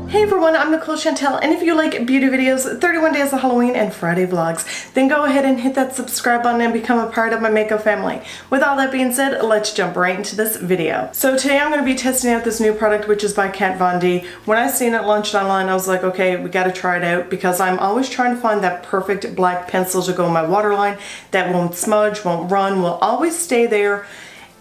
Hey everyone, I'm Nicole Chantel, and if you like beauty videos, 31 days of Halloween, and Friday vlogs, then go ahead and hit that subscribe button and become a part of my makeup family. With all that being said, let's jump right into this video. So today I'm going to be testing out this new product, which is by Kat Von D. When I seen it launched online, I was like, okay, we got to try it out, because I'm always trying to find that perfect black pencil to go in my waterline that won't smudge, won't run, will always stay there,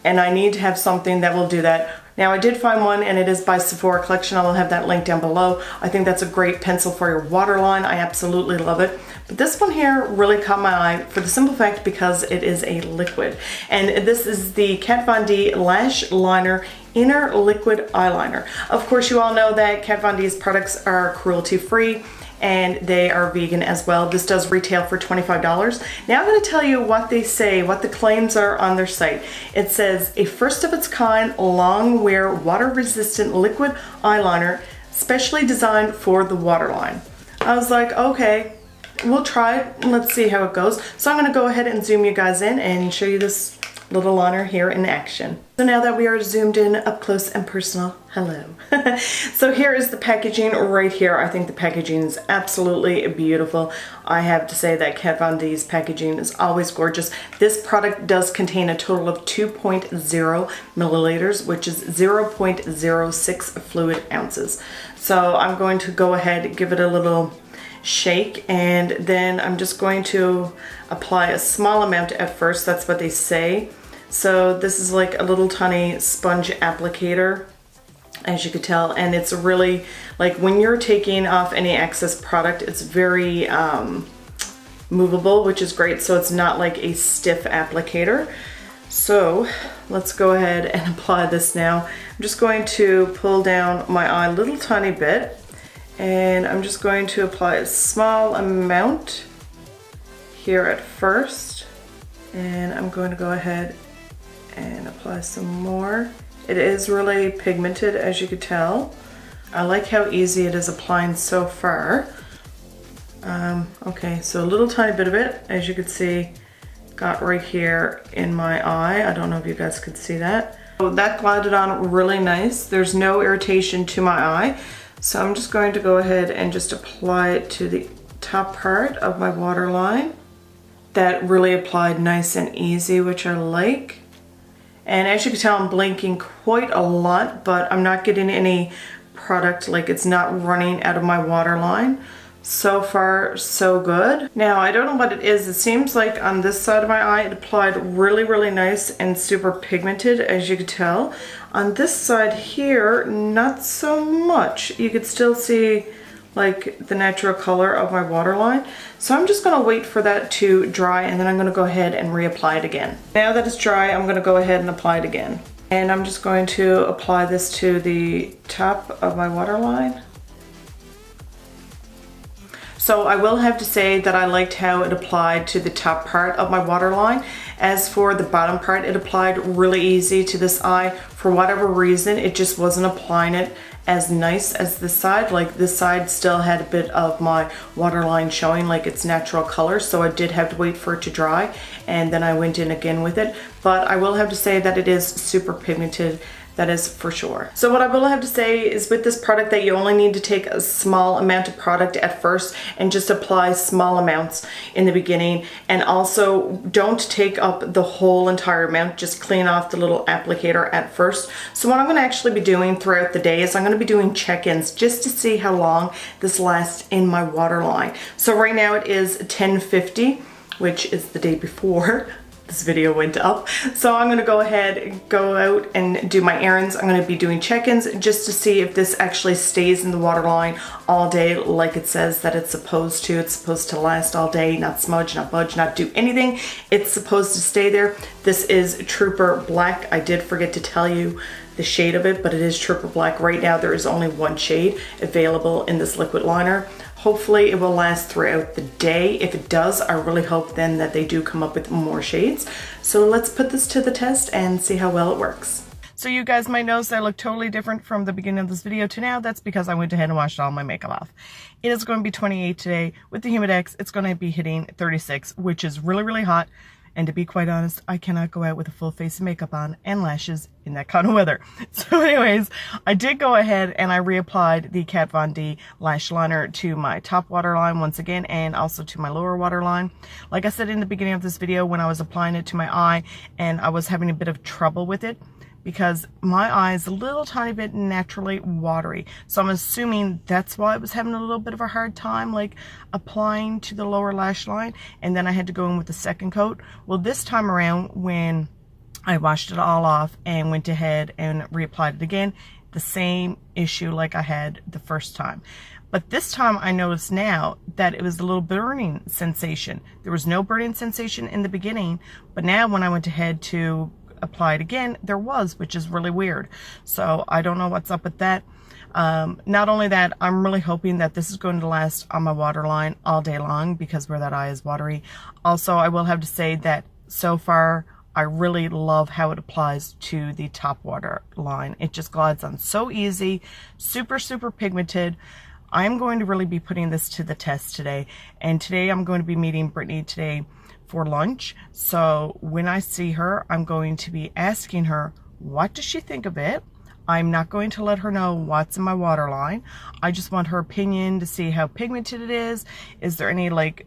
and I need to have something that will do that. Now I did find one, and it is by Sephora collection. I will have that link down below. I think that's a great pencil for your waterline. I absolutely love it. But this one here really caught my eye for the simple fact because it is a liquid. And this is the Kat Von D Lash Liner Inner Liquid Eyeliner. Of course, you all know that Kat Von D's products are cruelty-free, and they are vegan as well. This does retail for $25. Now I'm going to tell you what they say, what the claims are on their site. It says, a first of its kind long wear water resistant liquid eyeliner specially designed for the waterline. I was like, okay, we'll try it. Let's see how it goes. So I'm going to go ahead and zoom you guys in and show you this little liner here in action. So now that we are zoomed in up close and personal, hello. So here is the packaging right here. I think the packaging is absolutely beautiful. I have to say that Kat Von D's packaging is always gorgeous. This product does contain a total of 2.0 milliliters, which is 0.06 fluid ounces. So I'm going to go ahead and give it a little shake, and then I'm just going to apply a small amount at first. That's what they say. So this is like a little tiny sponge applicator, as you could tell, and it's really like when you're taking off any excess product, it's very movable, which is great. So it's not like a stiff applicator. So let's go ahead and apply this now. I'm just going to pull down my eye a little tiny bit, and I'm just going to apply a small amount here at first, and I'm going to go ahead and apply some more. It is really pigmented, as you could tell. I like how easy it is applying so far. Okay, so a little tiny bit of it, as you can see, got right here in my eye. I don't know if you guys could see that. So that glided on really nice. There's no irritation to my eye. So I'm just going to go ahead and just apply it to the top part of my waterline. That really applied nice and easy, which I like. And as you can tell, I'm blinking quite a lot, but I'm not getting any product, like it's not running out of my waterline. So far, so good. Now, I don't know what it is. It seems like on this side of my eye, it applied really, really nice and super pigmented, as you can tell. On this side here, not so much. You could still see like the natural color of my waterline. So I'm just gonna wait for that to dry, and then I'm gonna go ahead and reapply it again. Now that it's dry, I'm gonna go ahead and apply it again. And I'm just going to apply this to the top of my waterline. So I will have to say that I liked how it applied to the top part of my waterline. As for the bottom part, it applied really easy to this eye. For whatever reason, it just wasn't applying it as nice as this side. Like this side still had a bit of my waterline showing, like its natural color. So I did have to wait for it to dry, and then I went in again with it. But I will have to say that it is super pigmented. That is for sure. So what I will have to say is with this product that you only need to take a small amount of product at first and just apply small amounts in the beginning. And also don't take up the whole entire amount, just clean off the little applicator at first. So what I'm gonna actually be doing throughout the day is I'm gonna be doing check-ins just to see how long this lasts in my waterline. So right now it is 10:50, which is the day before this video went up. So I'm gonna go ahead, go out and do my errands. I'm gonna be doing check-ins just to see if this actually stays in the waterline all day like it says that it's supposed to. It's supposed to last all day, not smudge, not budge, not do anything. It's supposed to stay there. This is Trooper Black. I did forget to tell you the shade of it, but it is Trooper Black. Right now there is only one shade available in this liquid liner. Hopefully it will last throughout the day. If it does, I really hope then that they do come up with more shades. So let's put this to the test and see how well it works. So you guys might notice I look totally different from the beginning of this video to now. That's because I went ahead and washed all my makeup off. It is going to be 28 today. With the Humidex, it's going to be hitting 36, which is really, really hot. And to be quite honest, I cannot go out with a full face of makeup on and lashes in that kind of weather. So anyways, I did go ahead and I reapplied the Kat Von D lash liner to my top waterline once again, and also to my lower waterline. Like I said in the beginning of this video, when I was applying it to my eye and I was having a bit of trouble with it, because my eye is a little tiny bit naturally watery. So I'm assuming that's why I was having a little bit of a hard time like applying to the lower lash line, and then I had to go in with the second coat. Well, this time around when I washed it all off and went ahead and reapplied it again, the same issue like I had the first time. But this time I noticed now that it was a little burning sensation. There was no burning sensation in the beginning, but now when I went ahead to apply it again, there was, which is really weird. So I don't know what's up with that. Not only that, I'm really hoping that this is going to last on my waterline all day long, because where that eye is watery. Also, I will have to say that so far I really love how it applies to the top waterline. It just glides on so easy, super pigmented. I'm going to really be putting this to the test today, and today I'm going to be meeting Brittany today for lunch. So when I see her, I'm going to be asking her, what does she think of it? I'm not going to let her know what's in my waterline. I just want her opinion to see how pigmented it is. Is there any like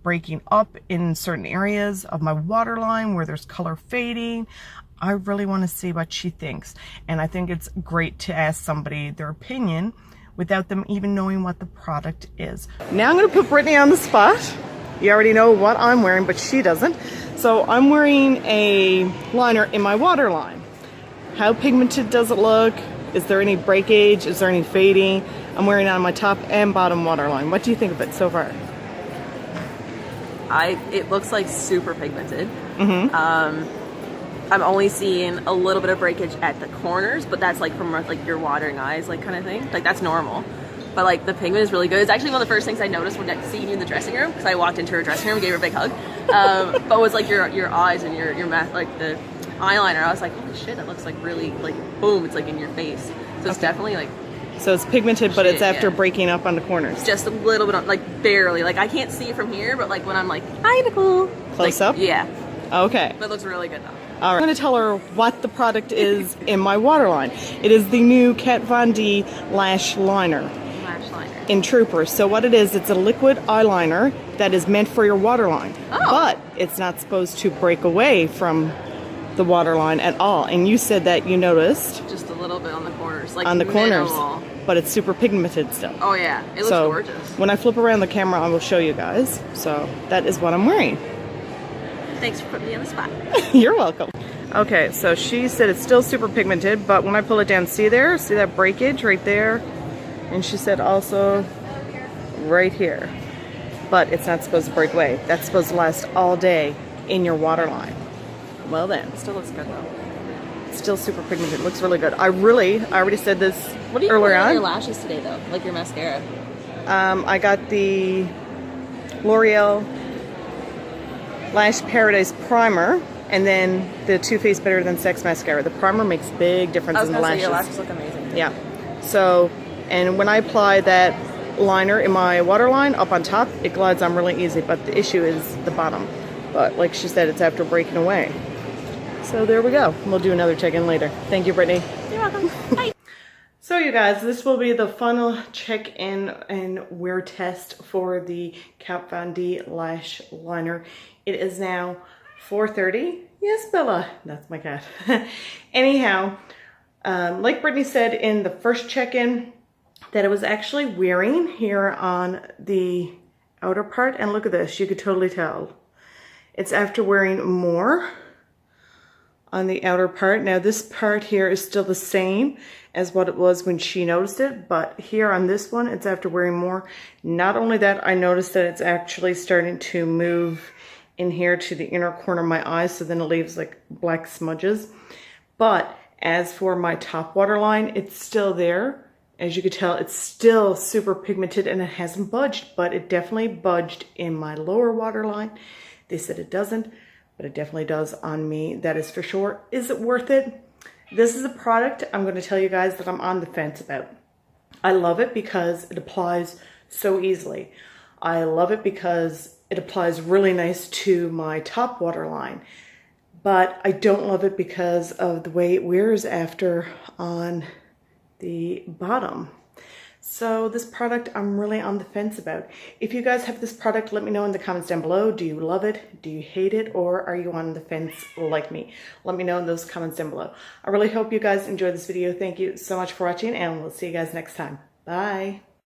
breaking up in certain areas of my waterline where there's color fading? I really want to see what she thinks. And I think it's great to ask somebody their opinion without them even knowing what the product is. Now I'm going to put Brittany on the spot. You already know what I'm wearing, but she doesn't. So I'm wearing a liner in my waterline. How pigmented does it look? Is there any breakage? Is there any fading? I'm wearing it on my top and bottom waterline. What do you think of it so far? It looks like super pigmented. I'm only seeing a little bit of breakage at the corners, but that's like from like your watering eyes, like kind of thing. Like that's normal. But like the pigment is really good. It's actually one of the first things I noticed when seeing you in the dressing room, because I walked into her dressing room, gave her a big hug. But was like your eyes and your like the eyeliner. I was like, holy shit, that looks like really like boom. It's like in your face. So it's definitely like. So it's pigmented, but it's after breaking up on the corners. Just a little bit, like barely. Like I can't see it from here, but like when I'm like, hi Nicole. Close like, up. Yeah. Okay. But it looks really good though. All right. I'm going to tell her what the product is in my waterline. It is the new Kat Von D lash liner. In Trooper. So what it is, it's a liquid eyeliner that is meant for your waterline. But it's not supposed to break away from the waterline at all. And you said that you noticed just a little bit on the corners, like on the corners, minimal. But it's super pigmented still. Oh yeah, it looks gorgeous. When I flip around the camera, I will show you guys. So that is what I'm wearing. Thanks for putting me on the spot. You're welcome. Okay, so she said it's still super pigmented, but when I pull it down, see that breakage right there? And she said also right here, but it's not supposed to break away. That's supposed to last all day in your waterline. Well then. It still looks good though. It's still super pigmented. It looks really good. I already said this what are you earlier on on. Your lashes today though, like your mascara? I got the L'Oreal Lash Paradise Primer, and then the Too Faced Better Than Sex mascara. The primer makes big difference in the lashes. Your lashes look amazing. Yeah. So, and when I apply that liner in my waterline up on top, it glides on really easy, but the issue is the bottom. But like she said, it's after breaking away. So there we go. We'll do another check-in later. Thank you, Brittany. You're welcome. Bye. So you guys, this will be the final check-in and wear test for the Kat Von D lash liner. It is now 4:30. Yes, Bella. That's my cat. Anyhow, like Brittany said in the first check-in, that it was actually wearing here on the outer part. And look at this. You could totally tell. It's after wearing more on the outer part. Now this part here is still the same as what it was when she noticed it, but here on this one, it's after wearing more. Not only that, I noticed that it's actually starting to move in here to the inner corner of my eyes, so then it leaves like black smudges. But as for my top waterline, it's still there. As you can tell, it's still super pigmented and it hasn't budged, but it definitely budged in my lower waterline. They said it doesn't, but it definitely does on me. That is for sure. Is it worth it? This is a product I'm going to tell you guys that I'm on the fence about. I love it because it applies so easily. I love it because it applies really nice to my top waterline. But I don't love it because of the way it wears after on the bottom. So this product I'm really on the fence about. If you guys have this product, let me know in the comments down below. Do you love it? Do you hate it? Or are you on the fence like me? Let me know in those comments down below. I really hope you guys enjoyed this video. Thank you so much for watching, and we'll see you guys next time. Bye.